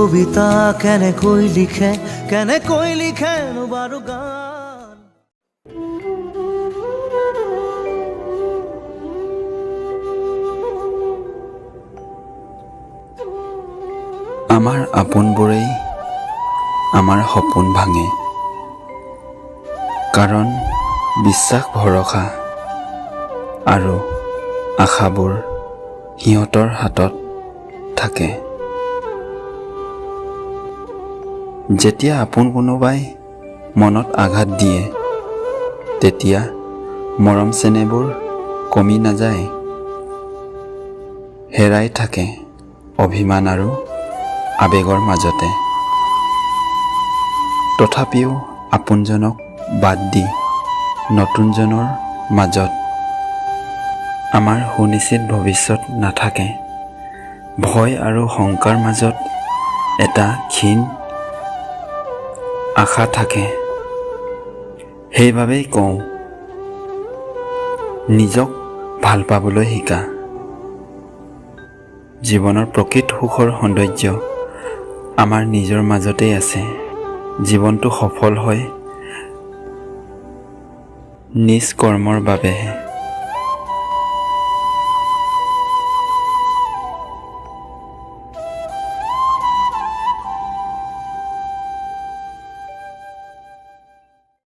কবিতা কেনেকৈ লিখে বাৰু গান। আমাৰ আপোনবোৰেই আমাৰ সপোন ভাঙে, কাৰণ বিশ্বাস ভৰসা আৰু আশাবোৰ সিহঁতৰ হাতত থাকে। যেতিয়া আপোন কোনোবাই মনত আঘাত দিয়ে, তেতিয়া মৰম চেনেহবোৰ কমি নাযায়, হেৰাই থাকে অভিমান আৰু আবেগৰ মাজতে। তথাপিও আপোনজনক বাদ দি নতুনজনৰ মাজত আমাৰ সুনিশ্চিত ভৱিষ্যত নাথাকে। ভয় আৰু শংকাৰ মাজত এটা ক্ষীণ আশা থাকে। সেইবাবেই কওঁ, নিজক ভাল পাবলৈ শিকা। জীৱনৰ প্ৰকৃত সুখৰ সৌন্দৰ্য আমাৰ নিজৰ মাজতেই আছে। জীৱনটো সফল হয় নিজ কৰ্মৰ বাবেহে।